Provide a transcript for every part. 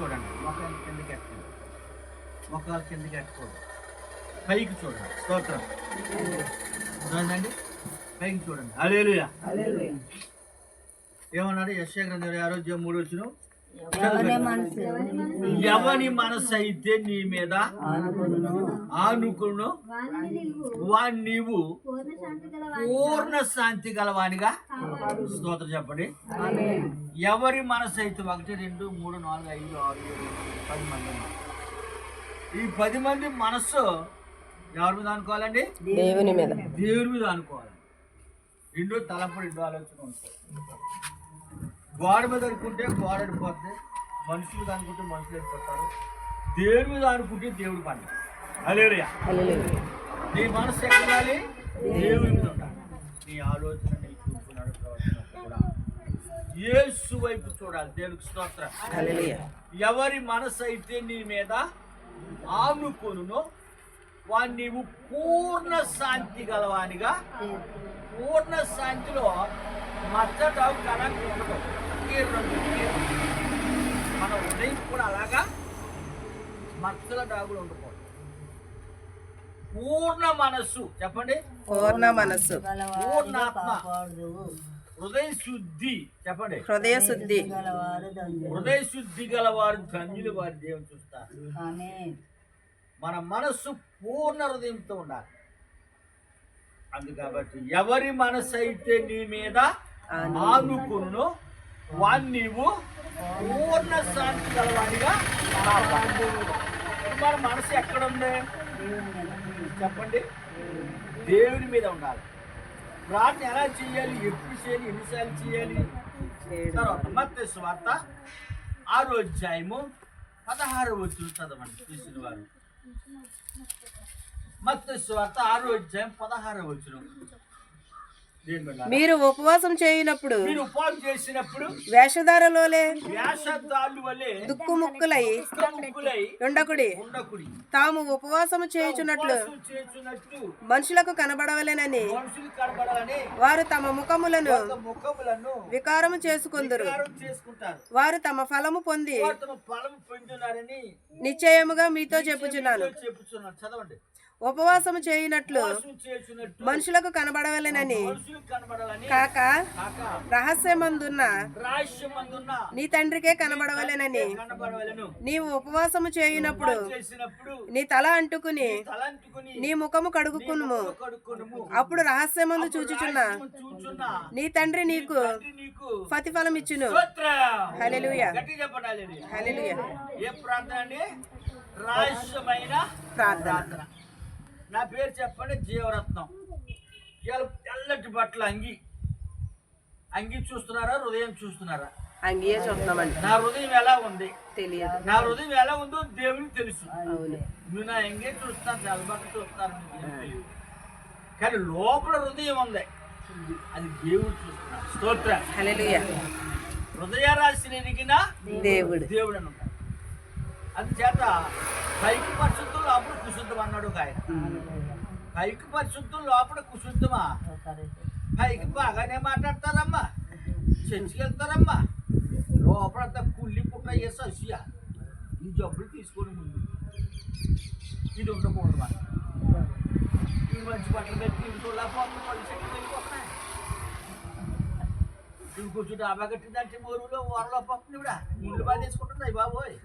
చూడండి, మొక్కలు కిందకి ఎట్టండి, మొక్కలు కిందకి ఎట్టుకోండి, పైకి చూడండి. స్తోత్రం చూడండి, పైకి చూడండి. హల్లెలూయా. ఏమన్నాడు యెషయా గ్రంథం 6:3 ఎవని మనసు అయితే నీ మీద ఆనుకును వాణ్ణి నీవు పూర్ణ శాంతి గలవానిగా. స్తోత్రం చెప్పండి. ఎవరి మనసు అయితే 1, 2, 3, 4, 5, 6, 7, 10 మంది, ఈ 10 మంది మనస్సు ఎవరి మీద అనుకోవాలండి? దేవుని మీద. దేవుని మీద అనుకోవాలి. రెండో తలంపు, రెండో ఆలోచన ఉంటుంది. గోడ మీద అనుకుంటే గోడ అడిపోతుంది, మనుషులు అనుకుంటే మనుషులు అడిపోతారు. దేవుడి మీద అనుకుంటే దేవుడు పంట. హల్లెలూయా. నీ మనసు ఎక్కాలి, దేవుడి మీద ఉండాలి. నీ ఆలోచన, నీ చూపున్నాడు ప్రవర్తన కూడా యేసు వైపు చూడాలి. దేవుడికి స్తోత్రం. హల్లెలూయా. ఎవరి మనసు అయితే నీ మీద ఆనుకొనునో వాణ్ణి నీవు పూర్ణ శాంతి గలవానిగా. పూర్ణ శాంతిలో మచ్చటావు కనకు ఉండదు. మన ఉదయం కూడా అలాగా మచ్చల డాగులు ఉండకూడదు. పూర్ణ మనస్సు చెప్పండి. పూర్ణ మనస్సు, పూర్ణాత్మ, హృదయ శుద్ధి చెప్పండి. హృదయ శుద్ధి. హృదయ శుద్ధి గలవారు ధన్యులు, వారి దేవుని చూస్తారు. మన మనస్సు పూర్ణ హృదయంతో ఉండాలి. అందుకబట్టి ఎవరి మనసు అయితే నీ మీద ఆనుకును వాణ్ణి నీవు పూర్ణ శాంతి గలవానిగా. మన మనసు ఎక్కడుంది చెప్పండి? దేవుని మీద ఉండాలి. ప్రార్థన ఎలా చేయాలి, ఎప్పుడు చేయాలి, ఎన్నిసార్లు చేయాలి? తర్వాత మత్తయి సువార్త 6:16 చదవండి చూసిన వారు. మత్తయి సువార్త 6:16. మీరు ఉపవాసం చేయనప్పుడు, మీరు ఉపవాసం చేసినప్పుడు వేషధారుల వలె దుక్కుముక్కులై ఉండకుడి. తాము ఉపవాసము చేయుచున్నట్లు మనుషులకు కనబడవలెనని వారు తమ ముఖములను వికారము చేసుకొందురు. వారు తమ ఫలము పొంది నిశ్చయముగా మీతో చెప్పుచున్నాను. చదవండి. ఉపవాసము చేయనట్లు మనుషులకు కనబడవలెనని కాక రహస్యమందున్న నీ తండ్రికే కనబడవలెనని నీవు ఉపవాసము చేయునప్పుడు నీ తల అంటుకుని నీ ముఖము కడుగుకును. అప్పుడు రహస్యమందు చూచుచున్న నీ తండ్రి నీకు ప్రతిఫలం ఇచ్చును. హల్లెలూయా. హల్లెలూయా. ఏ ప్రార్థన అండి? రహస్యమైన ప్రార్థన. నా పేరు చెప్పండి, జీవరత్నం. తెల్లటి బట్టలు, అంగి చూస్తున్నారా, హృదయం చూస్తున్నారా? అంగియే చూస్తున్నామండి. నా హృదయం ఎలా ఉంది తెలియదు. నా హృదయం ఎలా ఉందో దేవునికి తెలుసు. నువ్వు నా అంగే చూస్తాను, తెల్లబట్ట చూస్తాను, కానీ లోపల హృదయం ఉంది, అది దేవుడు చూస్తున్నాడు. స్తోత్రం. హల్లెలూయా. హృదయ రాశిని ఎరిగిన దేవుడు అని ఉంటాడు. అందుచేత పైకి పరిశుద్ధం లోపల కుశుద్ధం అన్నాడు ఒక ఆయన. పైకి పరిశుద్ధం లోపల కుశుద్ధమా? పైకి బాగానే మాట్లాడతారమ్మా, చర్చికి వెళ్తారమ్మా, లోపలంతా కుళ్ళి పుట్ట చేసి అసియా ఈ జబ్బులు తీసుకొని ముందు ఇది ఉండకూడదు. మన ఈ మంచి బట్టలు పెట్టి ఇంకోలేకపోతే పళ్ళు చెట్లు వెళ్ళిపోతున్నాయి. ఇవి కొంచెం డాబా కట్టిందంటే మోరులో ఓరలో పోతుంది. కూడా ఇల్లు బాగా తీసుకుంటున్నాయి బాబోయ్.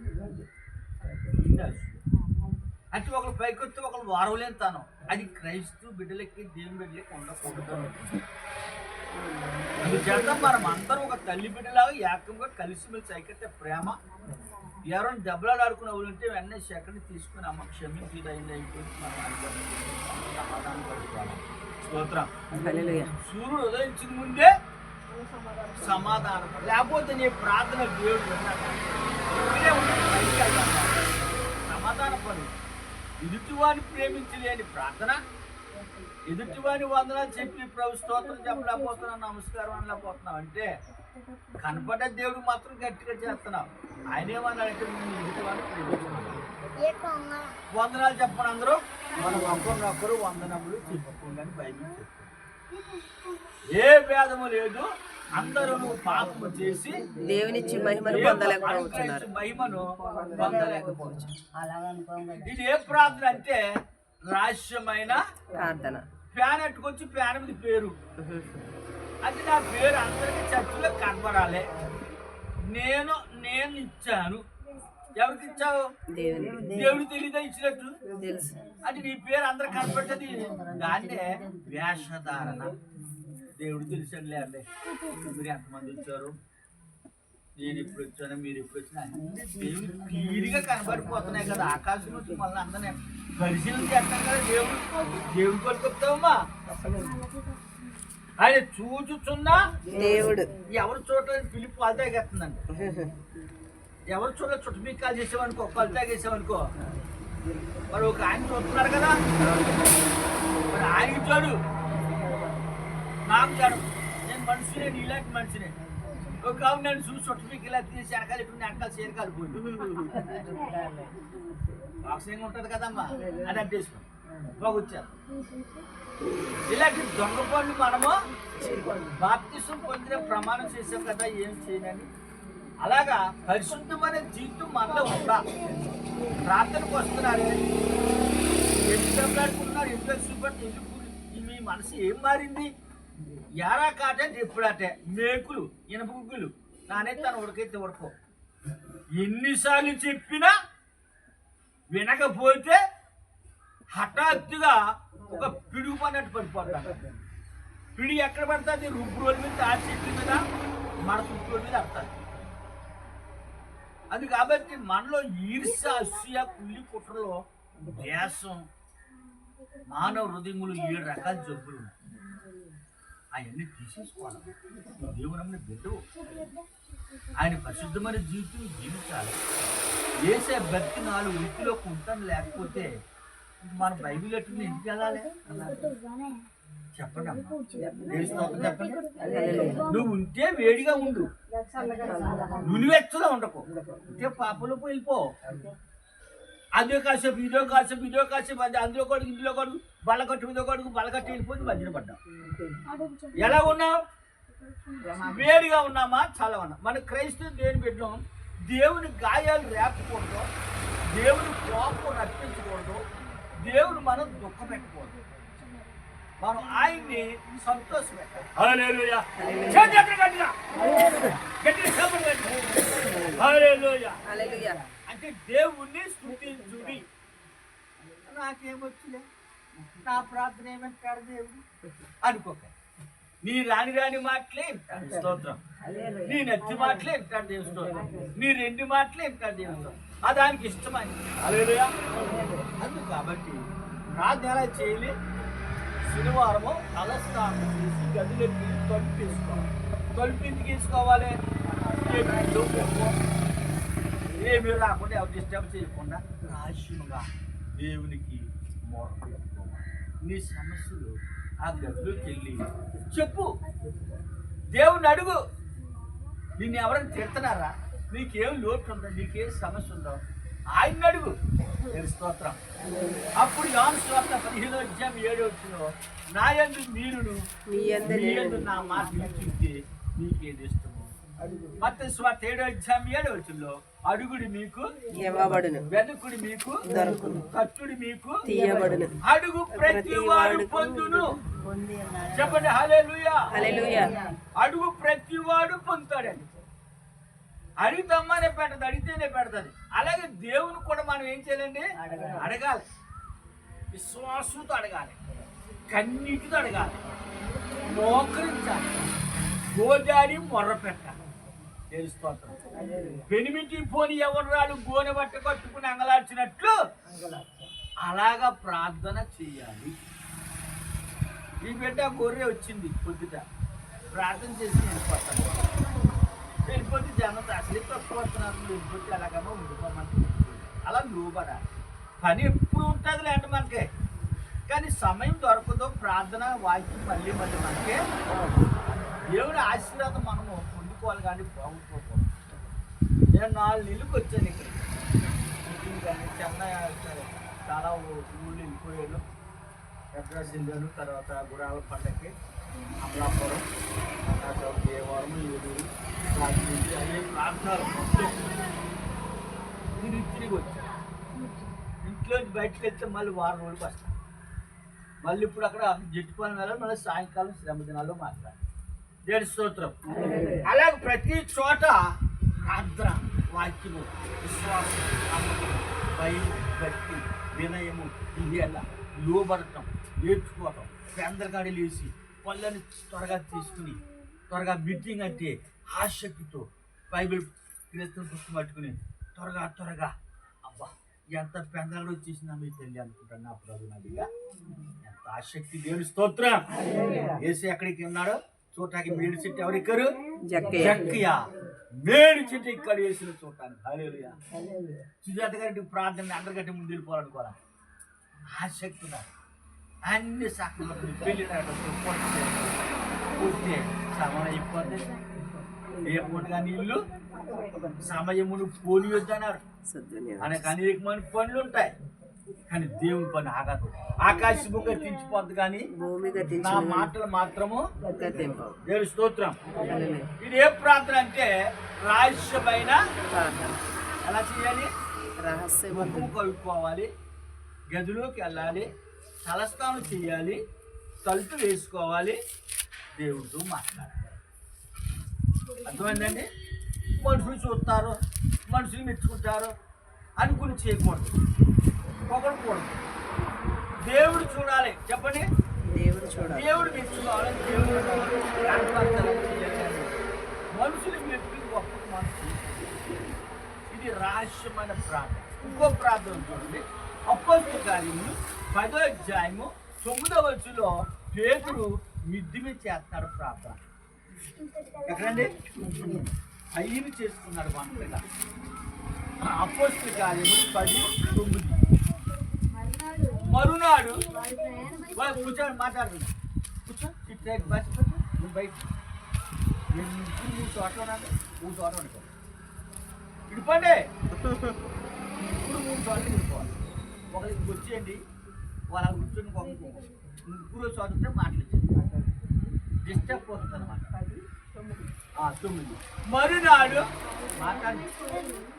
అంటే ఒకరు పైకి వస్తే ఒకరు వారవలేని తాను. అది క్రైస్తవ బిడ్డలకి, దేవుని బిడ్డలకి ఉండకూడదు. అందుచేత మనం అందరం ఒక తల్లి బిడ్డలాగా ఏకంగా కలిసిమెలిసి ఐక్యత, ప్రేమ. ఎవరైనా దెబ్బలాడు ఆడుకునే వాళ్ళు ఉంటే వెంటనే సెకండ్ తీసుకుని అమ్మ క్షమించి అయింది అయిపోయింది సమాధానం పడుకోవాలి. స్తోత్రం. సూర్యుడు ఉదయించిన ముందే సమాధానం, లేకపోతే నీ ప్రార్థన దేవుడు సమాధాన పడు. ఎదుటివాడిని ప్రేమించలేని ప్రార్థన, ఎదుటివాడిని వందనాలు చెప్పి ప్రభు స్తోత్రం చెప్పలేకపోతున్నావు, నమస్కారం అనలేకపోతున్నావు అంటే కనపడ్డ దేవుడు మాత్రం గట్టిగా చేస్తున్నావు. ఆయన ఏమన్నాడంటే నేను ఎదుటివాడిని ప్రేమించుకున్నాను. వందనాలు చెప్పండి అందరూ, మనం ఒకరినొకరు వందనములు చెప్పుకోండి అని బైబిల్ చెప్తుంది. ఏ భేదము లేదు, అందరూ పాపము చేసి దేవునిచ్చి మహిమను పొందలేకపోతున్నారు. మహిమను పొందలేకపోవచ్చు. ఇది ఏ ప్రార్థన అంటే రహస్యమైన ప్రార్థన. ఫ్యాన్ ఎట్టుకొచ్చి ఫ్యాన్ మీద పేరు అంటే నా పేరు అందరికీ చర్చిలో కనబడాలి. నేను ఇచ్చాను. ఎవరికి ఇచ్చావు? దేవుడు తెలియదా ఇచ్చినట్టు? తెలుసు. అంటే నీ పేరు అందరికి కనపడ్డది. దాన్నే వేషధారణ. దేవుడు తెలిసండి అండి. మీరు ఎంతమంది వచ్చారు, నేను ఇప్పుడు వచ్చాను, మీరు ఇప్పుడు వచ్చినా అన్ని దేవుడు క్లియర్గా కనబడిపోతున్నాయి కదా. ఆకాశం నుంచి మళ్ళీ అందరినీ పరిశీలన చేస్తాం కదా. దేవుడు కొడుకొస్తావమ్మా. ఆయన చూచుచున్నా దేవుడు. ఎవరు చూడలేదు పిలిపి పాలు తాగేస్తుందండి. ఎవరు చూడలేదు చుట్టమీకాలు చేసామనుకో, పలు తాగేసామనుకో, మరి ఒక ఆయన చూస్తున్నారు కదా. మరి ఆయన చూడు, నాకు చూడు. నేను మనిషినే, నీలాంటి మనిషినే. ఒక ఆమె నన్ను చూసి చుట్టమీకి ఇలా తీసి వెనకాల ఇటు వెనకాల చేరకాలు పోయి ఆక్సిజన్ ఉంటుంది కదమ్మా, అది అంటేసుకో బాగుచ్చారు. ఇలాంటి దొంగ పనులు మనము బాప్తిసం పొందిన ప్రమాణం చేసాం కదా, ఏం చేయనని. అలాగా పరిశుద్ధమైన జీవితం మనలో ఉందా? ప్రార్థనకు వస్తున్నారు, ఎందుకు మాట్లాడుకుంటున్నారు, ఎందుకు చూపట్టి, ఎందుకు మీ మనసు ఏం మారింది? ఎరా కాటంటే ఎప్పుడంటే మేకులు ఇనప గుగ్గులు నానే తను ఉడకైతే ఉడకో. ఎన్నిసార్లు చెప్పినా వినకపోతే హఠాత్తుగా ఒక పిడుగు పడినట్టు పడిపోతాడు. పిడి ఎక్కడ పడుతుంది? రుబ్బు రోజు మీద, తాటి చెట్ల మీద, మడత మీద పడుతుంది. అది కాబట్టి మనలో ఈర్ష, అసూయ, కుళ్ళి కుట్రలో దేశం, మానవ హృదయములు 7 రకాల జబ్బులు అవన్నీ తీసేసుకోవాలి. దేవుని బిడ్డవు, ఆయన పరిశుద్ధమైన జీవితం జీవించాలి. వేసే భక్తి 4 వృత్తిలోకి ఉంటాను. లేకపోతే మన బైబిల్ ఎట్టుకుని ఎందుకు వెళ్ళాలి చెప్పండి అమ్మా. చెప్పండి. నువ్వు ఉంటే వేడిగా ఉండు, నునివెచ్చగా ఉండకు. ఉంటే పాపలోకి వెళ్ళిపో. అదో కాసేపు ఇదో కాసేపు ఇదో కాసేపు, అది అందులో కొడుకు ఇందులో కొడుకు, బల్లకట్టు మీద కొడుకు, బల్లకట్టు వెళ్ళిపోయి మధ్యన పడ్డాం. ఎలా ఉన్నావు? వేడిగా ఉన్నామా? చాలా ఉన్నాం. మన క్రైస్తవులు దేని పెట్టాం? దేవుని గాయాలు రేపకూడదు, దేవుని కోపం రప్పించకూడదు, దేవుడు మనం దుఃఖ పెట్టకూడదు, మనం ఆయన్ని సంతోష పెట్టాలి. అంటే దేవుణ్ణి స్తుతించుడి. నాకేమొచ్చులే, నా ప్రార్థన ఏమంటాడు దేవుడు అనుకోక. నీ రాని మాటలే వింటాడు స్తోత్రం, నీ నచ్చి మాటలే వింటాడు దేవుడు స్తోత్రం, నీ 2 మాటలే వింటాడు దేవుడు స్తోత్రం. అది దానికి ఇష్టమని. హల్లెలూయా. అందుకు కాబట్టి ప్రార్థన ఎలా చేయాలి? శనివారము తలస్నానం చేసి గదిలోకి తలుపు తీసుకోవాలి. తలుపు ఎందుకు తీసుకోవాలి? ఏమీ రాకుండా, ఎవరు డిస్టర్బ్ చేయకుండా రహస్యముగా దేవునికి మోర. నీ సమస్యలు ఆ గదిలోకి వెళ్ళి చెప్పు, దేవుని అడుగు. నిన్ను ఎవరైనా తిడుతున్నారా? నీకేం లోటు ఉందో, నీకేం సమస్య ఉందో ఆయన అడుగు. స్తోత్రం. అప్పుడు యోహాను సువార్త 15:7 నా యందు మీరును మీ యందు నా మాట వింటుంటే మీకేది ఇష్టమో. మత్తయి సువార్త 7:7 అడుగుడి మీకు ఇవ్వబడును, వెతుకుడి మీకు దొరుకును, తట్టుడి మీకు తీయబడును, అడుగు ప్రతివాడు పొందును. చెప్పండి హల్లెలూయా. హల్లెలూయా. అడుగు ప్రతివాడు పొందుతాడండి. అడుగుతామనే పెట్టదు, అడిగితేనే పెడతాది. అలాగే దేవుని కూడా మనం ఏం చేయాలండి? అడగాలి. విశ్వాసంతో అడగాలి, కన్నీటితో అడగాలి, మోకరించాలి, గోదాడి మొర్ర పెట్టాలి. తెలుసుకోవటం పెనిమిటి పోని ఎవరు రాడు గోనె బట్ట కట్టుకుని అంగలార్చినట్లు అలాగా ప్రార్థన చేయాలి. ఈ బిడ్డ గొర్రె వచ్చింది పొద్దుట, ప్రార్థన చేసి వెళ్ళిపోతే జనం అసలు తక్కువస్తున్నారు, వెళ్ళిపోతే అలాగేమో ఉండిపోమంటే అలా లోబడాలి. పని ఎప్పుడు ఉంటుంది లేండి మనకే, కానీ సమయం దొరకదో ప్రార్థన వాక్యం మళ్ళీ మనకే దేవుడి ఆశీర్వాదం మనము పొందుకోవాలి. కానీ బాగుపోకూడదు. నేను 4 నెలలకు వచ్చాను ఇక్కడ, కానీ చెన్నై చాలా ఊళ్ళు వెళ్ళిపోయాను, అడ్రస్ వెళ్ళాను. తర్వాత గుడాల పండగకి అమలాపురం దేవరం ఏలూరు రాజమండ్రి అనే ప్రాంతాలు మొత్తం తిరిగి వచ్చాను. ఇంట్లోంచి బయటకు వెళ్తే మళ్ళీ వారం రోజులకు వస్తాను. మళ్ళీ ఇప్పుడు అక్కడ జట్టు పని వెళ్ళాలి, మళ్ళీ సాయంకాలం శ్రమ దినాల్లో మాట్లాడాలి. దేవుని స్తోత్రం. అలాగే ప్రతి చోట ప్రార్థన, వాక్యము, విశ్వాసం, నమ్మకం, భయం, భక్తి, వినయము, ఇవేలా లోబడటం, నేర్చుకోవటం, పెందరగాడి లేచి పళ్ళని త్వరగా తీసుకుని త్వరగా మీటింగ్ అంటే ఆసక్తితో బైబిల్ క్రీస్తుని పుస్తకం పట్టుకుని త్వరగా అబ్బా ఎంత పెందరగాడు వచ్చేసిందా మీకు తెలియ అనుకుంటాను. నా ప్రభు నదిగా ఎంత ఆసక్తి. దేవుని స్తోత్రం. వేసి ఎక్కడికి ఉన్నాడో చూడటానికి మేడి చెట్టు ఎవరెక్కారు? జక్కయ్య మేడి చెట్టు ఇక్కడ వేసిన చూడటానికి. హల్లెలూయా. సుజాత గారి ప్రార్థన అందరికంటే ముందు వెళ్ళిపోవాలనుకోరా. ఆసక్తి ఉన్నారు. అన్ని సాకులు పెళ్లి పూర్తి సమయం అయిపోతే ఏ పూటగా నీళ్ళు సమయమును పోలియొద్దన్నారు. ఆయనకు అనేకమైన పనులు ఉంటాయి, కానీ దేవుని పని ఆగదు. ఆకాశము గతించిపోద్దు కానీ నా మాటలు మాత్రము దేవుని స్తోత్రం. ఇది ఏ ప్రార్థన అంటే రహస్యమైన ప్రార్థన. ఎలా చేయాలి? ముఖము కలుపుకోవాలి, గదిలోకి వెళ్ళాలి, తలస్నానం చేయాలి, తలుపు వేసుకోవాలి, దేవుడితో మాట్లాడాలి. అర్థమైందండి? మనుషులు చూస్తారు, మనుషులు మెచ్చుకుంటారు అనుకుని చేయకూడదు, పొగడకూడదు. దేవుడు చూడాలి. చెప్పండి, దేవుడు చూడాలి, దేవుడు మెచ్చుకోవాలి, దేవుడు మనుషులు మెచ్చి గొప్ప మనసు. ఇది రహస్యమైన ప్రార్థన. ఇంకో ప్రార్థన చూడండి. అపోస్తలుల కార్యములు 10వ అధ్యాయము 9వ వచనంలో పేతురు మిద్ది మీద చేస్తాడు ప్రార్థన. ఎక్కడండి? అయ్యని చేసుకున్నాడు వంటగా. అపోస్తలుల కార్యములు 10:9. మరునాడు కూర్చొని మాట్లాడుతున్నాడు. కూర్చో, బస్ నువ్వు బయట 3 చోట్ల ఉన్నాను, 3 చోట్ల అనుకో ఇడిపోండి. ఇప్పుడు 3 చోట్ల ఇడిపోవాలి. ఒకరికి వచ్చేయండి, వాళ్ళ కూర్చొని ముగ్గురు చదువుతుంటే మాట్లాడింది డిస్టర్బ్ అవుతుంది అనమాట. 9. మరునాడు మాట్లాడి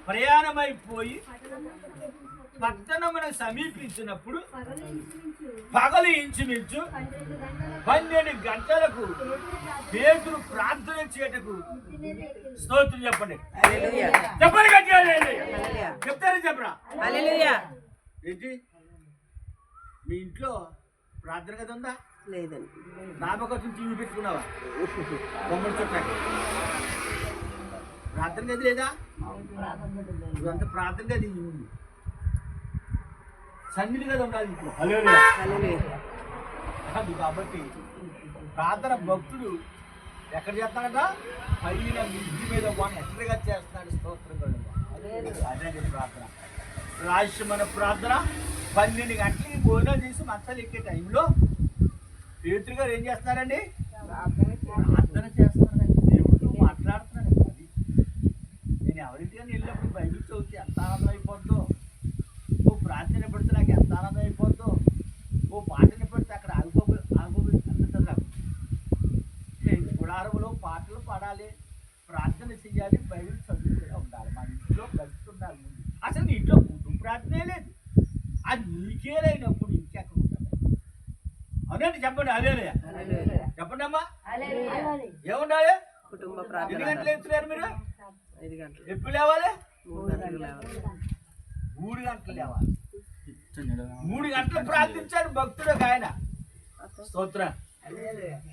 ప్రయాణమైపోయి పట్టణమును సమీపించినప్పుడు పగలు ఇంచుమించు 12 గంటలకు పేతురు ప్రార్థన చేయటకు. స్తోత్రం చెప్పండి, చెప్పండి, చెప్తారు చెప్పరా? ఏంటి మీ ఇంట్లో ప్రార్థన గది ఉందా? లేదండి. నామకొచ్చిన టీవీ పెట్టుకున్నావా? బొమ్మలు చుట్టాక ప్రార్థన గది లేదా? ఇదంతా ప్రార్థన గది ఉంది, సన్నిధి గది ఉండాలి ఇంట్లో. కాబట్టి ప్రార్థన భక్తుడు ఎక్కడ చేస్తాడట? పైన మిద్ది మీద ఎక్కడిగా చేస్తున్నాడు. స్తోత్రం. అదే ప్రార్థన, రహస్యమైన ప్రార్థన. 12 గంటలకి భోజనం చేసి మంచాలు ఎక్కే టైంలో పేతురు గారు ఏం చేస్తున్నారండి? ప్రార్థన చేస్తున్నారండి, దేవుడితో మాట్లాడుతున్నాడు. నేను ఎవరింటిగా వెళ్ళినప్పుడు బైబిల్ చదివితే ఎంత ఆనందం అయిపోద్దో, ఓ ప్రార్థన పడితే నాకు ఎంత ఆనందం అయిపోద్దో, ఓ పాటని పడితే అక్కడ అనిపిస్తుంది నాకు. గుడారంలో పాటలు పాడాలి, ప్రార్థన చెయ్యాలి, బైబిల్ చదువుతూనే ఉండాలి. మన ఇంట్లో భక్తి ఉండాలి. అసలు నీ ఇంట్లో కుటుంబ ప్రార్థనే లేదు, అది నీకే లేనప్పుడు ఇంకెక్కడ ఉంటుంది? అవునండి, చెప్పండి. హల్లెలూయా చెప్పండి అమ్మా. ఏముండాలి? కుటుంబ ప్రార్థన. ఎన్ని గంటలు ఎత్తున్నారు మీరు? 5 గంటలు. ఎప్పుడు లేవాలి? 3 గంటలు లేవాలి. 3 గంటలు లేవాలి. 3 గంటలు ప్రార్థించాడు భక్తుడు ఒక ఆయన. స్తోత్రం.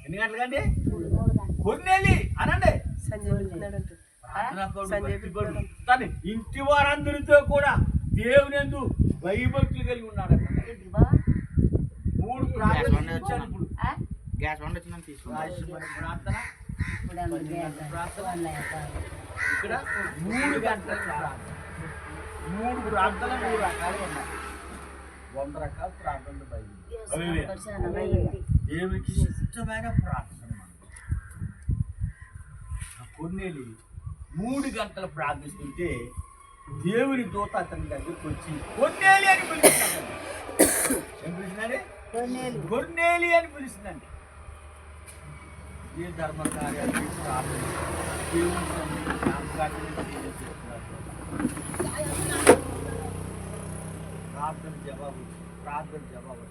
ఎన్ని గంటలకండి? కొన్నేళ్ళి అనండి. తన ఇంటి వారందరితో కూడా దేవుని యందు భయభక్తులు కలిగి ఉన్నాడు. 3 ప్రార్థనలు ఇచ్చాను. ఇప్పుడు గ్యాస్ వంట వచ్చిందని తీసుకున్నాను. ప్రార్థన ఇక్కడ 3 గంటల ప్రార్థన. 3 ప్రార్థనలు 3 రకాలు ఉన్నాయి. 100 రకాల ప్రార్థనలు బైబిల్. దేవునికి ఇష్టమైన ప్రార్థన. కొన్నేళ్ళు 3 గంటలు ప్రార్థిస్తుంటే దేవుని దూత అతని దగ్గరికి వచ్చి కొన్నేలి అని పిలుస్తున్నాడు. ఏం పిలిచినాడు? కొన్నేలి అని పిలుస్తుందండి. ఏ ధర్మ కార్యాలు ప్రార్థన దేవుని సన్నిధిలో జ్ఞాపకార్థం చేస్తున్నారు. ప్రార్థన జవాబు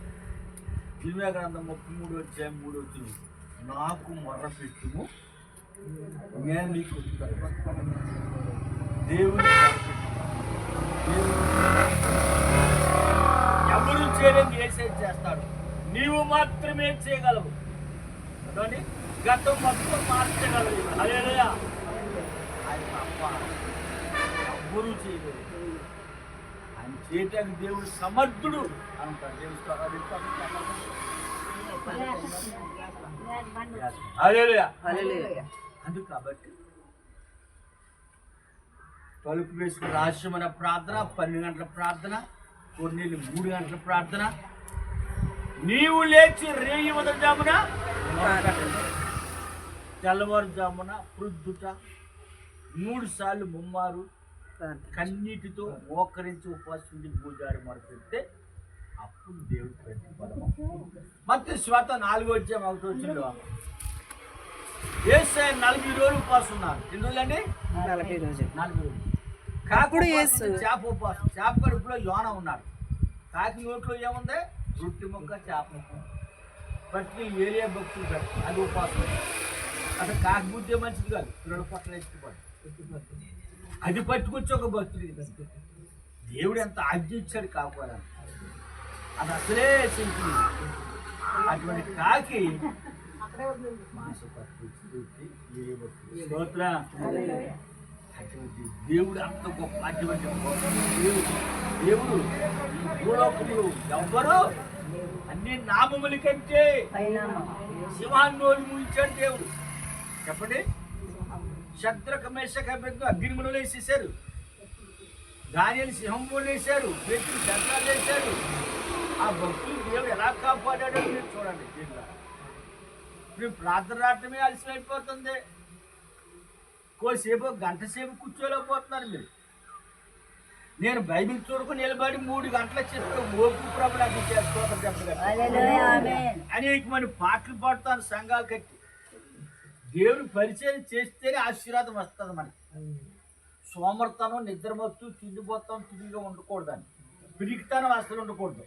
ఇరవై గ్రంథం 33:3 నాకు మొర్ర పెట్టుము నేను నీకు ఉత్తరం. దేవుని ఎవరు చేయడం ఏసై చేస్తాడు, నీవు మాత్రమే చేయగలవు. అదండి గతం మొత్తం మార్చగలవు. హల్లెలూయా. ఆయన తప్ప ఎవరు చేయలేదు. ఆయన చేయటానికి దేవుడు సమర్థుడు అంటారు. అందుకు కాబట్టి తలుపు వేసుకుని రహస్యమైన ప్రార్థన, 12 గంటల ప్రార్థన, కొన్ని 3 గంటల ప్రార్థన, నీవు లేచి రేయి ఉదయజామున తెల్లవారుజామున ప్రొద్దుట 3 సార్లు ముమ్మారు కన్నీటితో మోకరించి ఉపవాసించి పూజారి మొరపెడితే అప్పుడు దేవుడు ప్రతిఫలం. మత్తయి సువార్త 4:1 యేసయ్య 40 రోజులు ఉపవాసం ఉన్నారు. ఎన్ని రోజులండి? 40 రోజులు. కాకుడు చేప ఉపవాసం. చేప కడుపులో యోన ఉన్నాడు. కాకి నోట్లో ఏముంది? రొట్టె ముక్క, చేప ముక్క. పట్టి ఏరియా భక్తులు పెడతారు, అది ఉపవాసం. అసలు కాకి బుద్ధి మంచిది కాదు, పిల్లల పట్ల ఇష్టపడు. అది పట్టుకొచ్చి ఒక భక్తుడు. దేవుడు ఎంత ఆజ్ఞ ఇచ్చాడు కాకపోవాలి, అది అసలే సింపుల్. అటువంటి కాకి మాస పట్టుకొచ్చి అటువంటి దేవుడు అంత గొప్ప. అటువంటి దేవుడు ఈ భూలోకంలో ఎవ్వరు అన్ని నామముల కంటే సింహాన్నోలు ముగించాడు దేవుడు. చెప్పండి. శద్రక మేషక అబేద్నెగో అగ్నిగుండంలో వేసేసారు, దానియేలు సింహంలో వేశారు, పేతురు శంఖాలు వేశారు. ఆ భక్తులు దేవుడు ఎలా కాపాడాడో మీరు చూడండి. దీనిలో ఇప్పుడు ప్రార్థన రావటమే అలసిపోతుంది. కోసేపు గంట సేపు కూర్చోలేకపోతున్నారు మీరు. నేను బైబిల్ చూడుకుని నిలబడి 3 గంటల చెప్తే ఓపు ప్రభులు అది చేసుకోవడం చెప్పగలను. అనేకమంది పాటలు పాడుతాను సంఘాలు కట్టి. దేవుని పరిచయం చేస్తేనే ఆశీర్వాదం వస్తుంది మనకి. సోమర్తనం, నిద్రమత్తు, తిండిపోతాం, తిరిగిగా ఉండకూడదని. పిరికితనం అసలు ఉండకూడదు.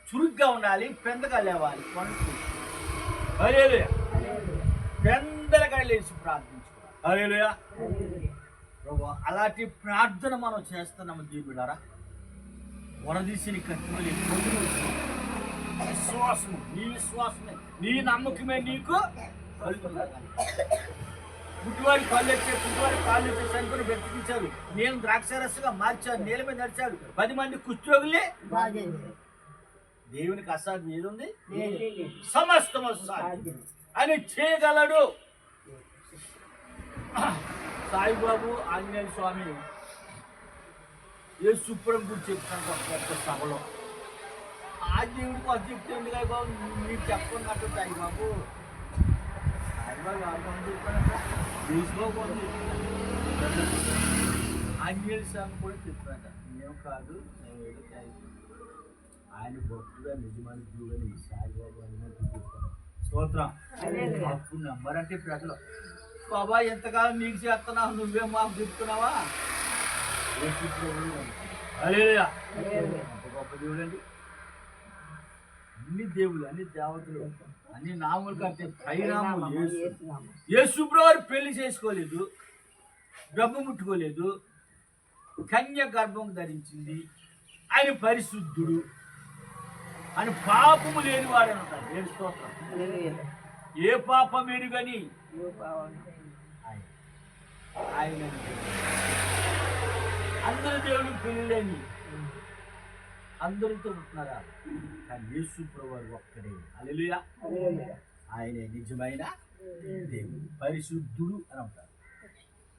చురుగ్గా ఉండాలి, పెందగా లేవాలి. హల్లెలూయా. పెందలుగా లేచి ప్రార్థించుకోవాలి. హల్లెలూయా. ప్రభు అలాంటి ప్రార్థన మనం చేస్తున్నాము. దేవుడారా, వరదీసిని కట్టుమని విశ్వాసము, నీ విశ్వాసమే, నీ నమ్మకమే నీకు గుడ్డివాడి కాళ్ళు వచ్చాడు, గుడ్డివాడి కాళ్ళు వచ్చే సంఖ్యను బ్రతికించారు. నేను ద్రాక్షరసగా మార్చారు, నేల మీద నడిచాడు, 10 మంది కుష్ఠరోగులే. దేవునికి అసాధ్యం ఏది ఉంది? సమస్తము సాధ్యం అని చేయగలడు. సాయిబాబు ఆంజనేయ స్వామి యేసుప్రం గురించి చెప్తాను ఒక సభలో. ఆ దేవుడికి అది చెప్తుంది కదా బాబు, మీరు చెప్పన్నట్టు సాయిబాబు ఆంజనేయ స్వామి కూడా చెప్తాను. మేము కాదు, ఆయన భక్తుగా నిజమైన గురువుని సాయిబాబు అని చెప్తాను. స్తోత్రం. అప్పుడు నమ్మరంటే ప్రజలు, బాబా ఎంతకాలం నీకు చేస్తున్నావు, నువ్వే మాకు చెప్తున్నావా? హల్లెలూయా. అంత గొప్ప దేవుడు అండి. అన్ని దేవుళ్ళు, అన్ని దేవతలు, అన్ని నాములు కంటే పైనామం యేసు. యేసు ప్రభువు పెళ్లి చేసుకోలేదు, గర్భం ముట్టుకోలేదు, కన్య గర్భం ధరించింది. ఆయన పరిశుద్ధుడు, ఆయన పాపము లేనివాడు అంటారు. ఏ స్తోత్రం. ఏ పాపం ఎరుగని ఆయన. అందరు దేవుడు పెళ్ళిలేని అందరితో ఉంటున్నారా? కానీ యేసు ప్రభువు ఒక్కడే. హల్లెలూయా. ఆయన నిజమైన దేవుడు, పరిశుద్ధుడు అని అంటారు.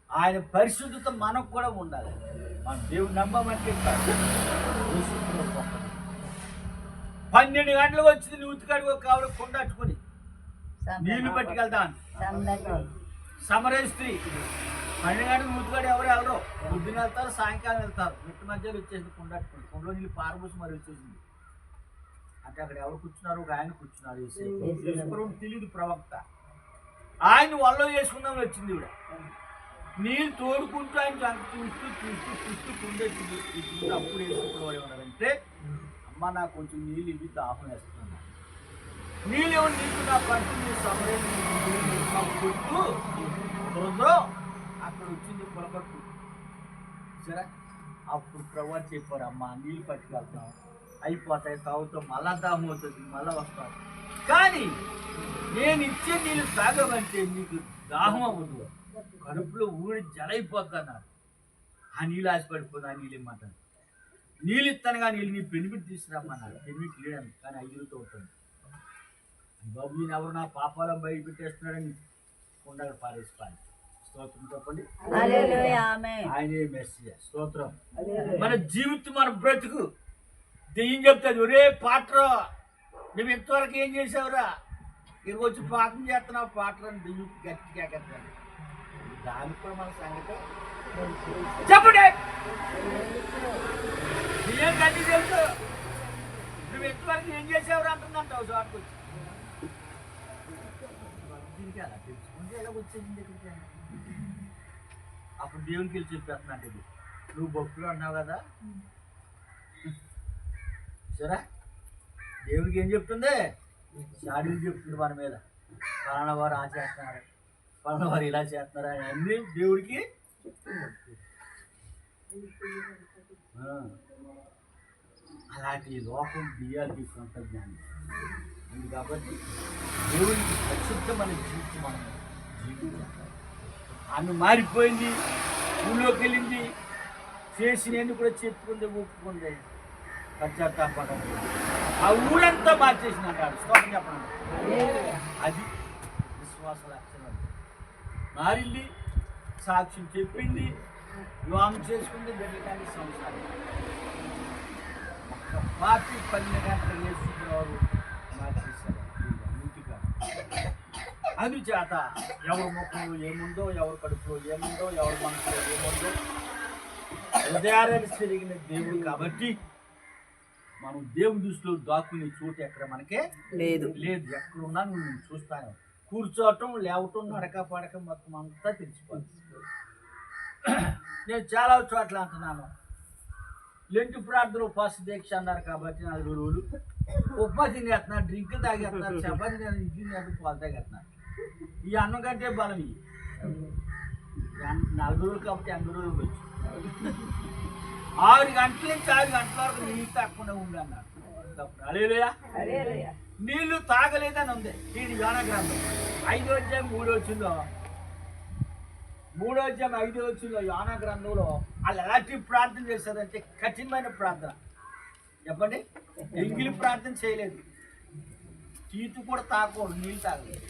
ఆయన పరిశుద్ధత మనకు కూడా ఉండాలి. మన దేవుడు నమ్మమంటే యేసు ప్రభువు ఒక్కడే. 12 గంటలకు వచ్చింది నూతికాడికి ఒక కావాలి కొండట్టుకుని నీళ్లు పట్టుకెళ్తాను. సమరయ స్త్రీ 12 గంటలకు నూతికాడు ఎవరు వెళ్ళరు. పొద్దున వెళ్తారు, సాయంకాలం వెళ్తారు. మిట్టు మధ్యలో వచ్చేసింది కొండట్టుకుని. కొండలో నీళ్ళు పారబోసి మరి వచ్చేసింది. అంటే అక్కడ ఎవరు కూర్చున్నారు? ఒక ఆయన కూర్చున్నారు. తెలియదు ప్రవక్త. ఆయన వల్ల వేసుకుందామని వచ్చింది ఇవిడ. నీళ్ళు తోడుకుంటూ ఆయన చంక చూస్తూ కుండే చూస్తూ అప్పుడు వేసుకునేవాడు ఏమన్నారంటే, అమ్మ నాకు కొంచెం నీళ్ళు ఇవి దాహం వేస్తున్నాను. నీళ్ళు ఏమన్నా నీకు నా పడుతుంది సమయం కొట్టు బృందం అక్కడ వచ్చింది పొలకట్టు సరే. అప్పుడు ప్రభు చెప్పారు, అమ్మ నీళ్ళు పట్టుకెళ్తాం అయిపోతాయి, తాగుతాం, మళ్ళా దాహం అవుతుంది, మళ్ళా వస్తాం, కానీ నేను ఇచ్చే నీళ్ళు తాగమంటే నీకు దాహం అవ్వదు, కడుపులో ఊడి జలైపోతున్నారు. ఆ నీళ్ళు ఆశపడిపోతుంది, ఆ నీళ్ళు ఇమ్మంటాను. నీళ్ళు ఇస్తాను కానీ నీళ్ళు నీ పెనిమిటి తీసుకురమ్మన్నారు. పెనిమిటి లేదని కానీ 5 రోజులతో అవుతుంది. బాబు నేను ఎవరు నా పాపాలను బయట పెట్టేస్తున్నాడని కొండగా పారేసిపోయి. స్తోత్రం చెప్పండి. ఆయనే మెస్సియా. స్తోత్రం. మన జీవితం మన బ్రతుకు దెయ్యం చెప్తుంది, ఒరే పాత్ర నువ్వు ఇంతవరకు ఏం చేసావురా, ఇక్కడికి వచ్చి పాఠం చేస్తున్నావు పాత్ర అని దెయ్యం గట్టిగా ఎక్కడతాను. దానికి కూడా మన సంగతి చెప్పండి. దెయ్యం గట్టి తెలుసు, నువ్వు ఇంతవరకు ఏం చేసావురా అంటుందంటావు చోటుకు వచ్చి. దీనికి అలా తెలుసుకుంటే ఎలా వచ్చేసింది ఇక్కడికి. అప్పుడు దేవునికి వెళ్ళి చెప్పేస్తున్నట్టు, ఇది నువ్వు భక్తులు అన్నావు కదా సరే. దేవుడికి ఏం చెప్తుంది, షాడీలు చెప్తుంది మన మీద, పలానా వారు ఆ చేస్తున్నారు, పలానా వారు ఇలా చేస్తున్నారు అని అన్నీ దేవుడికి. అలాంటి లోకం బియ్యాలకి సొంత జ్ఞానం ఉంది కాబట్టి దేవుడికి పరిశుద్ధమైన జీవితం మనం జీవితం. ఆమె మారిపోయింది, ఊళ్ళోకి వెళ్ళింది, చేసినన్ని కూడా చెప్పుకుంది, ఒప్పుకుంది, పశ్చాత్తాపడం. ఆ ఊరంతా మార్చేసిన అంటాడు. స్తోత్రం చెప్పండి. అది విశ్వాస లక్షణం. మారింది, సాక్ష్యం చెప్పింది, వివాహం చేసుకుంది, బిడ్డకాన్ని సంసారం. ఒక్క పార్టీ 12 గంటలు వేసుకునేవారు మార్చేశారు. అందుచేత ఎవరి ముఖంలో ఏముందో, ఎవరి కడుపులో ఏముందో, ఎవరి మనసులో ఏముందో హృదయాలను తిరిగిన దేవుడు కాబట్టి మనం దేవుని దృష్టిలో దాక్కునే చోటు ఎక్కడ మనకే లేదు. ఎక్కడున్నా నువ్వు చూస్తాను. కూర్చోవటం, లేవటం, నడక పడక మొత్తం అంతా తెలిసిపోతుంది. నేను చాలా చోట్ల అంటున్నాను, లెంటు ప్రార్థన ఉపవాస దీక్ష అన్నారు కాబట్టి 4 రోజులు ఉపవాసం చేస్తున్నారు, డ్రింక్ తాగేస్తున్నారు, చపాతి ఇడ్లీ పాలు తాగేస్తున్నారు. ఈ అన్నం కంటే బలం ఇవి 4 రోజులు కాబట్టి 8 రోజులు వచ్చు. 6 గంటల నుంచి 6 గంటల వరకు నీళ్ళు తాగకుండా ఉండన్నారు. హల్లెలూయా. నీళ్లు తాగలేదని ఉంది. ఇది యోనా గ్రంథం 5వ అధ్యాయం 3వ వచనంలో, 3వ అధ్యాయం 5వ వచనంలో యోనా గ్రంథంలో వాళ్ళు ఎలాంటి ప్రార్థన చేశారంటే కఠినమైన ప్రార్థన. చెప్పండి, ఎంగిలి ప్రార్థన చేయలేదు, తీతు కూడా తాగకూడదు, నీళ్ళు తాగలేదు.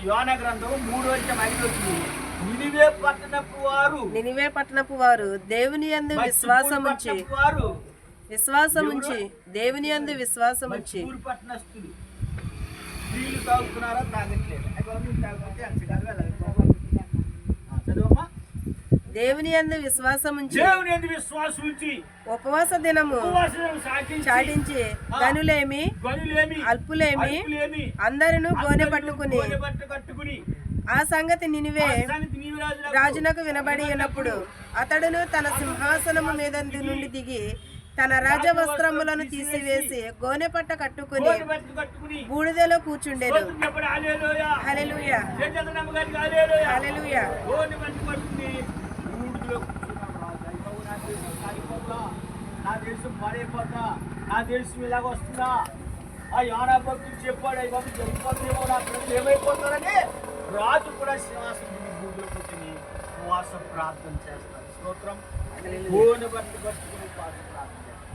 యోనా గ్రంథం 3వ అధ్యాయం 5వ వచనం, నినివే పట్టణపు వారు దేవుని యందు విశ్వాసముంచి దేవుని యందు విశ్వాసముంచి పట్టణస్తులు నీళ్లు తాగుతున్నారా, తాగట్లేదు. దేవుని యందు విశ్వాసముంచి ఉపవాస దినము చాటించి గనులేమి అల్పులేమి అందరూ గోనె పట్టుకుని ఆ సంగతి నినివే రాజునకు వినబడి ఉన్నప్పుడు అతడును తన సింహాసనము మీద నుండి దిగి తన రాజ వస్త్రములను తీసివేసి గోనె పట్ట కట్టుకుని బూడిదలో కూర్చుండెను. హల్లెలూయా, హల్లెలూయా. నా దేశం పాడైపోతా, నా దేశం ఇలాగ వస్తుందా, ఆ యోనా భక్తులు చెప్పాడు, అవి బాబు జరిగిపోతుందేమో, నా ప్రజలు ఏమైపోతారని రాజు కూడా సింహాసనం భూమిలో కూర్చుని ఉపవాస ప్రార్థన చేస్తారు. స్తోత్రం. గోనె బట్టు పట్టుకుని ఉపవాస ప్రార్థన చేస్తారు.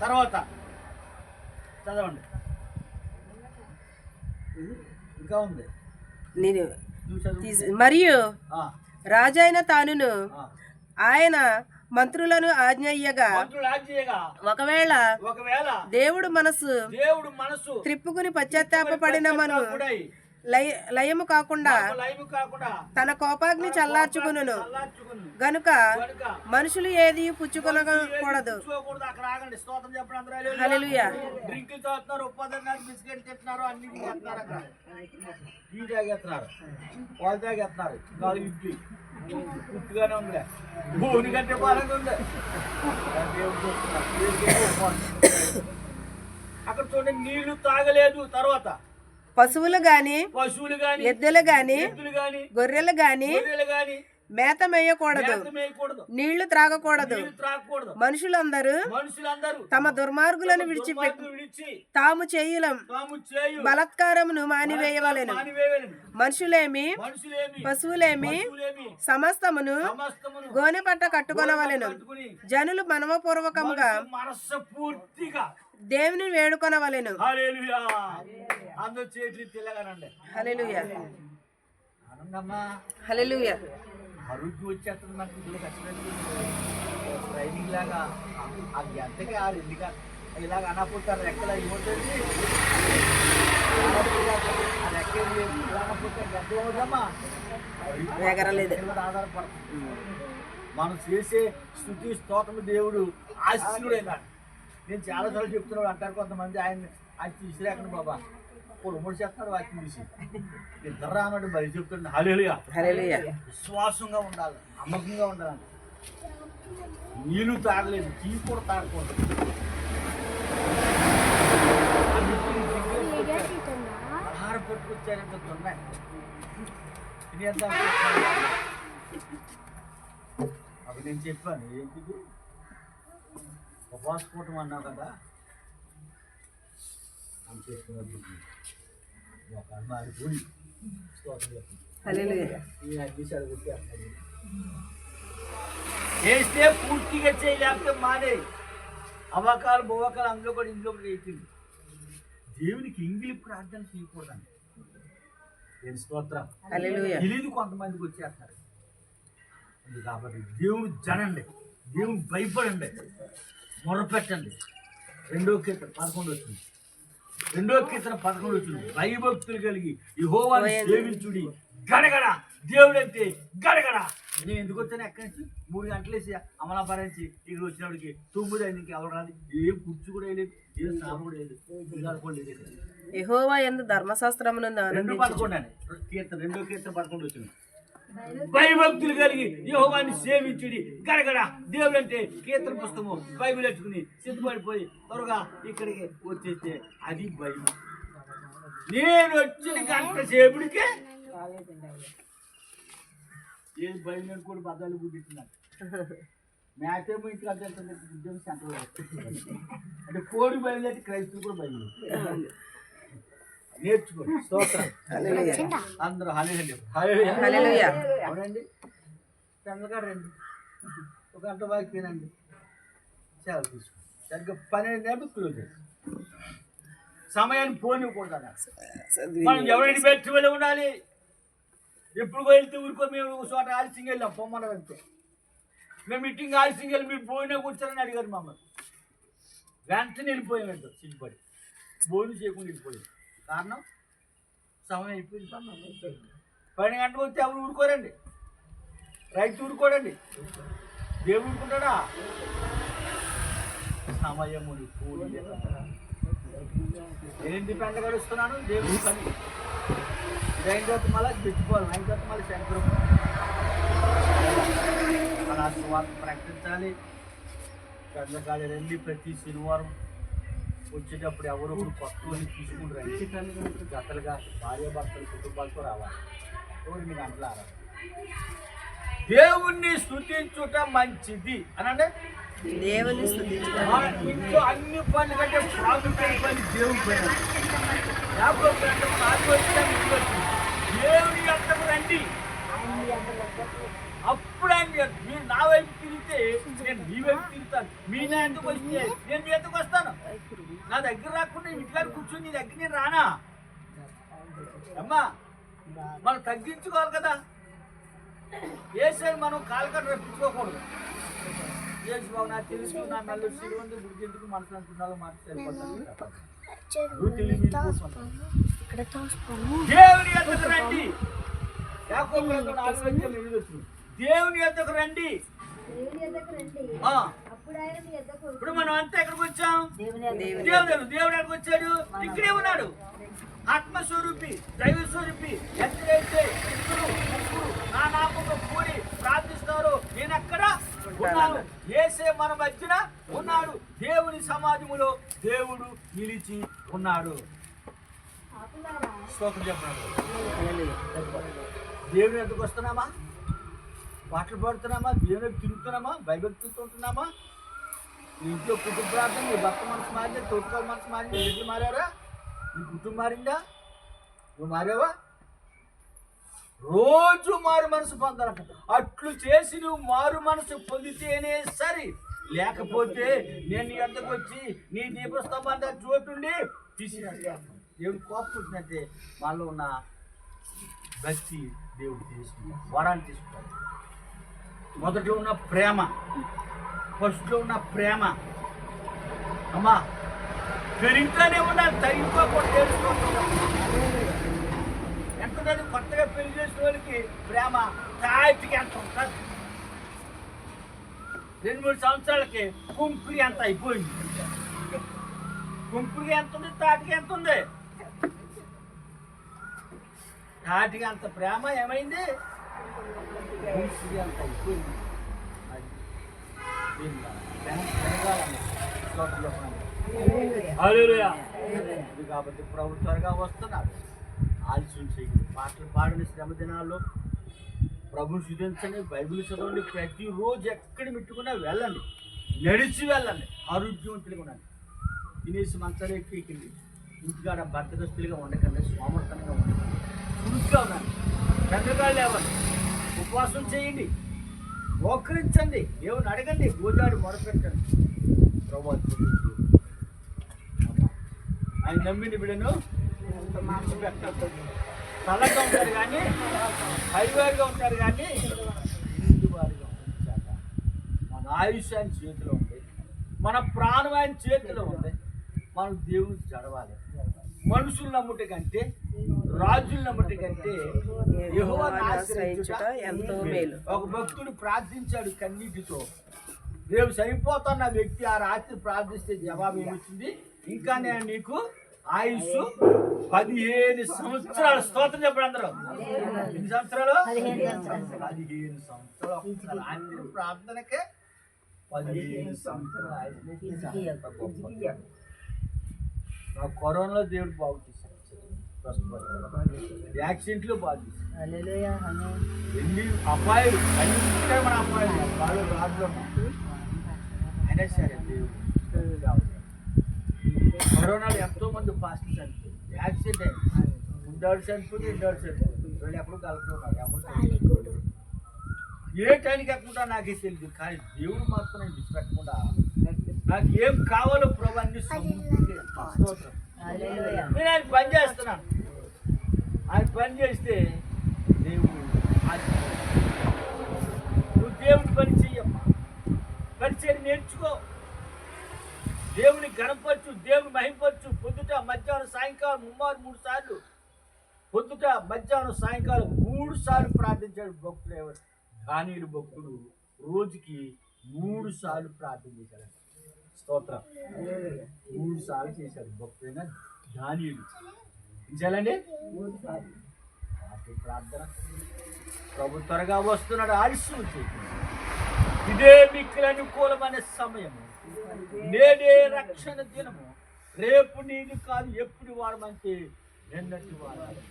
తర్వాత చదవండి, ఇంకా ఉంది. మరియు రాజైన తానును ఆయన మంత్రులను ఆజ్ఞయ్యగా ఒకవేళ దేవుడు మనసు త్రిప్పుకుని పశ్చాత్తాపడిన లయము కాకుండా లైవ్ కాకుండా తన కోపాగ్ని చల్లార్చుకును చల్లార్చుకుని గనుక కనుక మనుషులు ఏది పుచ్చుకొనకూడదు. చూసుకోకూడదు. అక్కడ ఆగండి. స్తోత్రం చెప్పండి అందరూ. హల్లెలూయా. డ్రింక్ తాగుతున్నారు, ఉప్పు తిన్నారు, బిస్కెట్ తింటున్నారు, అన్ని తింటున్నారు. అక్కడ టీ తాగేస్తున్నారు, పాలు తాగేస్తున్నారు, నాలుగు ఇడ్లీ పుట్టుగానే ఉంది. భూమి కంటే బాగా ఉంది. అక్కడ చూడండి, నీళ్లు తాగలేదు. తర్వాత పశువులు గాని పశువులు గాని ఎద్దులు గాని ఎద్దులు గాని గొర్రెలు గాని గొర్రెలు గాని మేత మేయకూడదు, మేత మేయకూడదు, నీళ్లు త్రాగకూడదు. నీళ్లు త్రాగకూడదు. మనుషులందరూ మనుషులందరూ తమ దుర్మార్గులను విడిచిపెట్టి విడిచి తాము చేయులం తాము చేయు బలాత్కారమును మానివేయవలెను. మానివేయవలెను. మనుషులేమి మనుషులేమి పశువులేమి పశువులేమి సమస్తమును సమస్తమును గోనె పట్ట కట్టుకొనవలెను. కట్టుకుని జనులు మనవపూర్వకముగా మనస్ఫూర్తిగా దేవుని వేడుకొనవలెను. హల్లెలూయా. అందరూ చేతులు తెల్లగానండి. హల్లెలూయా. ఆనందమ్మా. హల్లెలూయా. ఆరోగ్యం వచ్చేస్తుంది. మనకి ఇల్లు కష్టపడి ట్రైనింగ్ లాగా అది ఎంతకి ఆ రెండుగా ఇలాగ అనపుతారు. రెక్కలు అయిపోతుంది. ఆ రెక్క అనపుతారు. ఎంత అవుదమ్మా ఎగరలేదు. ఆధారపడుతుంది. మనం చేసే స్తుతి స్తోత్రం దేవుడు ఆశీర్వాడు. నేను చాలాసార్లు చెప్తున్నాడు. అంటారు కొంతమంది, ఆయన తీసుకురాకండి బాబా, పొలముడు చేస్తున్నాడు వాక్యం తీసి. ఇద్దరు రానట్టు బలి చెప్తున్నాడు. హల్లెలూయా. హల్లెలూయా. విశ్వాసంగా ఉండాలి, నమ్మకంగా ఉండాలి. నీళ్ళు తాగలేదు, టీ కూడా తాగకూడదు. ఆహారం పట్టుకొచ్చారంటే ఉన్నాయి. అప్పుడు నేను చెప్పాను, ఏంటిది ఉపవాసకూటం అన్నావు కదా అని చేసుకున్నప్పుడు ఒక మారిపోయి వేస్తే పూర్తిగా చేయలేకపోతే మానే అవకాలు బొవకాలు అందులో కూడా ఇంట్లో కూడా వేసింది. దేవునికి ఇంగిలి ప్రార్థన చేయకూడదండి. నేను స్తోత్రం తెలియదు కొంతమందికి వచ్చేస్తారు. కాబట్టి దేవుడు జనండి, దేవుని భయపడండి, మొరపెట్టండి. 2వ కీర్తన 11 వచ్చింది. 2వ కీర్తన 11 వచ్చింది. భయభక్తులు కలిగి యెహోవాను సేవించుడి గడగడ. దేవుడు అంటే గడగడ. నేను ఎందుకు వచ్చాను? ఎక్కడి నుంచి 3 గంటలు వేసి అమలాపరించి ఇక్కడ వచ్చినప్పటికి 9 అయింది. ఇంకా ఎవరు రాదు. ఏం కుర్చీ కూడా వేయలేదు, ఏం స్నానం కూడా వేయలేదు. యెహోవా యందు ధర్మశాస్త్రమునందు 2:11 అని కీర్తన. 2వ కీర్తన 11 వచ్చింది. భయభక్తులు కలిగి యెహోవాని సేవించుడి గడగడ. దేవుడు అంటే కీర్తన పుస్తకము బైబిల్ ఎట్టుకుని సిద్ధపడిపోయి త్వరగా ఇక్కడికి వచ్చేస్తే అది భయం. నేను వచ్చిన గంట సేపుడికే ఏది భయం నేను కూడా బద్దాలు గుడ్డిస్తున్నాను. మేకేమో ఇంటికి అర్థం ఉద్యోగం సెంటర్ అంటే కోడి బయలుదేరి క్రైస్తవులు కూడా బయలుదేరి నేర్చుకోండి. స్తోత్రం. అందరూ హల్లెలూయా. అవునండి. చంద్రగా రండి, ఒక గంట బాగా తినండి, సేవ తీసుకోండి. సరిగ్గా 12 గంటలకు క్లోజ్ చేసి సమయాన్ని పోనివ్వకూడదు. మనం ఎవరైనా పెట్టి వెళ్ళి ఉండాలి. ఎప్పుడు వెళ్తే ఊరుకో. మేము చోట ఆలస్యంగా వెళ్ళాం, పొమ్మన్నారు అంతే. మేము మీటింగ్ ఆలస్యంగా వెళ్ళి మీరు పోయినా కూర్చోరని అడిగారు మమ్మల్ని. వెంటనే వెళ్ళిపోయాం. వెళ్తాం సిగ్గుపడి భోజనం చేయకుండా వెళ్ళిపోయాం. కారణం సమయం అయిపోయింది. 12 గంటలకు వస్తే ఎవరు ఊరుకోరండి. రైతు ఊరుకోడండి. దేవుడు ఊరుకుంటాడా? సమయముని కూలి. నేను పెంట గడుస్తున్నాను దేవుడి పని. ఇదైన తర్వాత మళ్ళీ తెచ్చుకోవాలి. అయిన తర్వాత మళ్ళీ శంకరం అలా సువార్త ప్రకటించాలి. చంద్రకాళి రండి. ప్రతి శనివారం వచ్చేటప్పుడు ఎవరో ఒకరు పట్టుకొని తీసుకుని రండి. జతలుగా భార్యాభర్తలు కుటుంబాలతో రావాలి. ఎవరు మీరు అంటలారా? దేవుణ్ణి స్తుతించుట మంచిది అనండి. దేవుని ఇంట్లో అన్ని పనులు కంటే ప్రాముఖ్యమైన పని దేవుని పని. దేవుని అంతకు రండి. అప్పుడు ఆయన మీరు నా వైపు తిరిగితే నేను మీ వైపు తిరుగుతాను. మీ నా ఎందుకు వస్తే నేను మీ ఎందుకు వస్తాను? నా దగ్గర రాకుండా ఇంటికాడ కూర్చొని నీ దగ్గర నేను రానా? అమ్మా, మనం తగ్గించుకోవాలి కదా. ఏసారి మనం కాలకట్ట రప్పించుకోకూడదు. ఏసు బాబు నా తెలుసు, నా మెల్ల సిరువంది గుడికి ఎందుకు మనసు అనుకున్నాలో మాట సరిపోతాను. దేవుని యొద్దకు రండి. యాకోబు గ్రంథం 4:8. దేవుని యొద్దకు రండి. ఆ, ఇప్పుడు మనం అంతా ఎక్కడికి వచ్చాం? దేవుడు ఎక్కడికి వచ్చాడు? ఇక్కడే ఉన్నాడు. ఆత్మస్వరూపి, దైవ స్వరూపి. ఎక్కడైతే ఇద్దరు ముగ్గురు నా నామములో కూడి ప్రార్థిస్తారో నేను అక్కడ ఉన్నాను. యేసే మన మధ్యన ఉన్నాడు. దేవుని సమాజములో దేవుడు నిలిచి ఉన్నాడు. స్తోత్రం చెప్పండి. దేవుని ఎందుకు వస్తున్నామా? పాటలు పాడుతున్నామా? దేవుని తిరుగుతున్నామా? భయభక్తులతో ఉంటున్నామా? నీ ఇంట్లో కుటుంబ ప్రార్థన, నీ భర్త మనసు మారిందా? తోటికోళ్ళ మనసు మారిందా? నీ బిడ్డలు మారారా? నీ కుటుంబం మారిందా? నువ్వు మారావా? రోజు మారు మనసు పొందాలంట. అట్లు చేసి నువ్వు మారు మనసు పొందితేనే సరి, లేకపోతే నేను నీ వద్దకు వచ్చి నీ దీపస్తంభం దగ్గర చోటుండి తీసినట్టు దేవుడు కోపం వచ్చినట్టే మనలో ఉన్న భక్తి దేవుడు తీసుకుంటాడు, వరాన్ని తీసుకుంటాడు. మొదట్లో ఉన్న ప్రేమ, ఫస్ట్లో ఉన్న ప్రేమ అమ్మా పెరుగుతూనే ఉండాలి, తరిగిపోకుండా తెలుసుకోకుండా. ఎంత ఉంటుంది? కొత్తగా పెళ్లి చేసిన వాళ్ళకి ప్రేమ తాటికి ఎంత ఉంటుంది? 2-3 సంవత్సరాలకి కుంకుడి ఎంత అయిపోయింది. కుంకుడికి ఎంత ఉంది? తాటికి ఎంత ఉంది? తాటికి అంత ప్రేమ ఏమైంది? కుంకుడి అంత అయిపోయింది. కాబట్టి ప్రభు త్వరగా వస్తున్నాడు. ఆలస్యం చేయండి. పాటలు పాడిన శ్రమ దినాల్లో ప్రభు శుద్ధించండి, బైబిల్ చదవండి. ప్రతిరోజు ఎక్కడి పెట్టుకున్నా వెళ్ళండి, నడిచి వెళ్ళండి, ఆరోగ్యవంతులుగా ఉండండి. తినేసి మంచాలు ఎక్కింది ఇంటికాడ బద్దగస్తులుగా ఉండకండి, సోమర్థంగా ఉండకండి, చురుగ్గా ఉండండి, పెద్దగా లేవండి, ఉపవాసం చేయండి, మోకరించండి, దేవుని అడగండి, గోజాడి మొరపెట్టండి. ప్రభు ఆయన నమ్మిన బిడ్డను తలగా ఉంటారు కానీ హైవేగా ఉంటారు కానీ ఇంటి వారిగా ఉంచాక మన ఆయుష్ ఆయన చేతిలో ఉంది, మన ప్రాణం ఆయన చేతిలో ఉంది. మనం దేవుని జడవాలి. మనుషులు నమ్ముట కంటే, రాజులు నమ్ముట కంటే యెహోవాను ఆశ్రయించుట ఎంతో మేలు. ఒక భక్తుడు ప్రార్థించాడు కన్నీటితో. రేపు చనిపోతున్న వ్యక్తి ఆ రాత్రి ప్రార్థిస్తే జవాబు ఏమొచ్చింది? ఇంకా నేను నీకు ఆయుష్ 15 సంవత్సరాలు. స్తోత్రం చెప్పండి అందరూ. ఎన్ని సంవత్సరాలు? 15 సంవత్సరాలు. ఒక్క రాత్రి ప్రార్థనకే 15 సంవత్సరాలు. నాకు కరోనాలో దేవుడు బాగు చేశాడు, యాక్సిడెంట్లు బాగు చేశాడు, ఎన్ని అపాయాలు అన్ని మన అపాయాలు వాళ్ళు రాజులో అయినా సరే దేవుడు. కరోనాలో ఎంతో మంది ఫాస్ట్ చనిపోయింది, యాక్సిడెంట్ అయింది, ఉండేవాడు చనిపోయింది, ఉండేవాడు చనిపోయింది. వీళ్ళు ఎప్పుడు కలుపుతున్నారు, ఎవరు ఏ టైంకి ఎక్కకుండా నాకే తెలియదు. కానీ దేవుడు మాత్రం నేను విడిచిపెట్టకుండా నాకు ఏం కావాలో ప్రభు అన్ని స్తోత్రం. నేను ఆయన పని చేస్తున్నాను. ఆయన పని చేస్తే దేవుడు నువ్వు దేవుడి పని చెయ్యమ్మా, పని చేయని నేర్చుకో, దేవుని గణపరచు, దేవుని మహింపరచు. పొద్దుట మధ్యాహ్నం సాయంకాలం 3 సార్లు, పొద్దుట మధ్యాహ్నం సాయంకాలం 3 సార్లు ప్రార్థించాడు భక్తుడు. ఎవరు? దానియేలు భక్తుడు రోజుకి 3 సార్లు ప్రార్థన చేశాడు. స్తోత్రం. 3 సార్లు చేశాడు భక్తుడైన దానియేలు. చేయాలండి 3 సార్లు ప్రార్థన. ప్రభు త్వరగా వస్తున్నాడు, ఆలస్యం చేయండి. ఇదే మిక్కిలి అనుకూలమైన సమయము, నేడే రక్షణ దినము. రేపు నీది కాదు, ఎప్పుడు వాడమంటే నిన్నటి వాడాలి.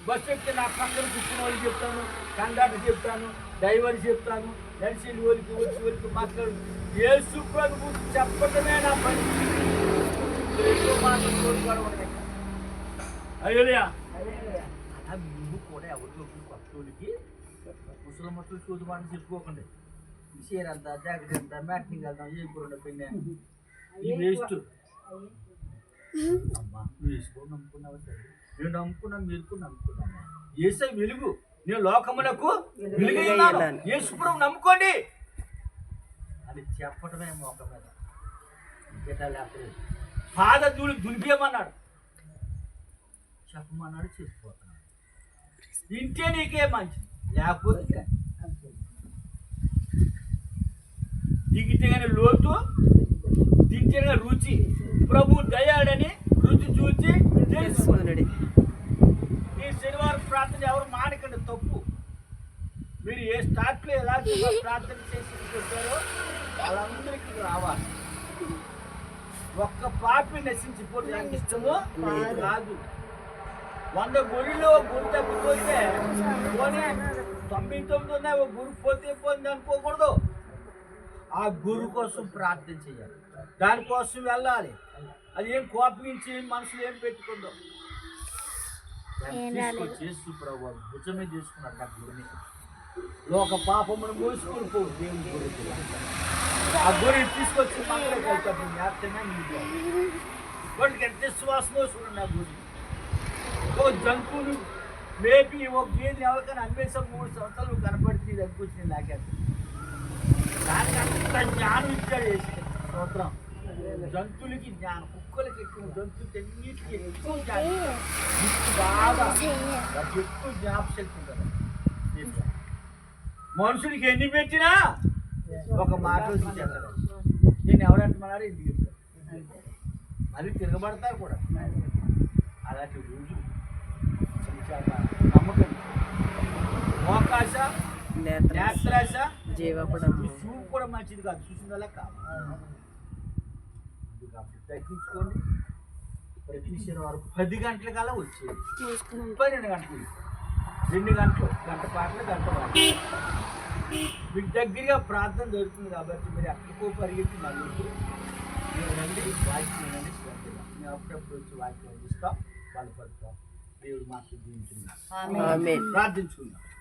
బస్సు ఎక్కితే నా పక్కన కూర్చున్న వాళ్ళు చెప్తాను, కండక్టర్ చెప్తాను, డ్రైవర్ చెప్తాను, నడిచిన వాళ్ళకి వచ్చి వాళ్ళకి మాట్లాడు. యేసు ప్రభువు చెప్పడమే నా పని. అయ్యా నువ్వు కూడా ఎవరితో కొత్త వాళ్ళకి ముసలి మొత్తం చూసి మాట చెప్పుకోకండి. చీర అంతా, జాకెట్ అంతా, మ్యాట్నింగ్ వెళ్దాం, ఏ కూర పెళ్ళి ఈ వేస్ట్. అమ్మా నువ్వు వేసుకో, నమ్ముకున్నావు సరే, నేను నమ్ముకున్నా, మీరు కూడా నమ్ముకున్నాను. యేసే వెలుగు, నేను లోకములకు వెలుగైనాను. యేసు ప్రభువు నమ్ముకోండి అని చెప్పడమే మోక మీద. పాద ధూళి దులిపేయమన్నాడు. చెప్పమన్నాడు చెప్పిపోతున్నాడు. తింటే నీకే మంచిది, లేకపోతే దిగితే కానీ లోతు, తింటే కానీ రుచి. ప్రభు దయాడని రుచి చూచి తెలుసుకున్నాడు. ఈ శనివారం ప్రార్థన ఎవరు మానకండి, తప్పు. మీరు ఏ స్టార్ట్లో ఎలా ప్రార్థన చేసి వచ్చారో వాళ్ళందరికీ రావాలి. ఒక్క పాపి నశించిపోతే నాకు ఇష్టమో కాదు. 100 గురిలో గురి తప్పిపోతే పోనీ 99 ఉన్నాయి, ఒక గురి పోతే పోయింది అనుకోకూడదు. ఆ గురు కోసం ప్రార్థన చేయాలి, దానికోసం వెళ్ళాలి. అది ఏం కోపగించి మనసులో ఏం పెట్టుకుందో చేస్తూ ప్రభు భుజమే తీసుకున్నాడు ఆ గురిని. లోక పాపమును మోసుకుని పోవు దేవుని గురించి. ఆ గురిని తీసుకొచ్చి మనలోకి వెళ్తాడు. జ్ఞాపకమే నీకు వాటికి ఎంత విశ్వాసం మోసుకున్నాడు ఆ గురి. ఓ జంతువులు మేపి ఒక గేదెని ఎవరికైనా అన్వేషం 3 సంవత్సరాలు కనపడుతుంది, దగ్గుచ్చింది నాకే. దానికి అంత జ్ఞానం ఇచ్చాడు వేసి స్తోత్రం. జంతువులకి జ్ఞానం, కుక్కలకి ఎక్కువ, జంతువులకి అన్నిటికీ ఎక్కువ జ్ఞానం, బాగా వాటికి ఎక్కువ జ్ఞాపశక్తి ఉంటుంది. మనుషులకి ఎన్ని పెట్టినా ఒక మాట చేస్తారు. నేను ఎవరంటున్నారో ఎందుకు చెప్తారు, మళ్ళీ తిరగబడతారు కూడా. అలాంటి రోజు నమ్మకం, మోకాశ, నేత్రాశ, చూపు కూడా మంచిది కాదు, చూసిందలా కాదు. తగ్గించుకోండి. ప్రతి శనివారం 10 గంటల కల్లా వచ్చేది, 12 గంటలు, 2 గంటలు, గంట పాటలు, గంట పాటలు. మీకు దగ్గరగా ప్రార్థన దొరుకుతుంది కాబట్టి మీరు ఎక్కడికో పరిగెత్తి మళ్ళీ మీరు రండి, వాక్యం వినండి. శ్రద్ధగా మేము అప్పుడప్పుడు వచ్చి వాక్యం అందిస్తాం, బలపడతాం. దేవుడు మాకు దీవించున్నాం. ప్రార్థించుకుందాం.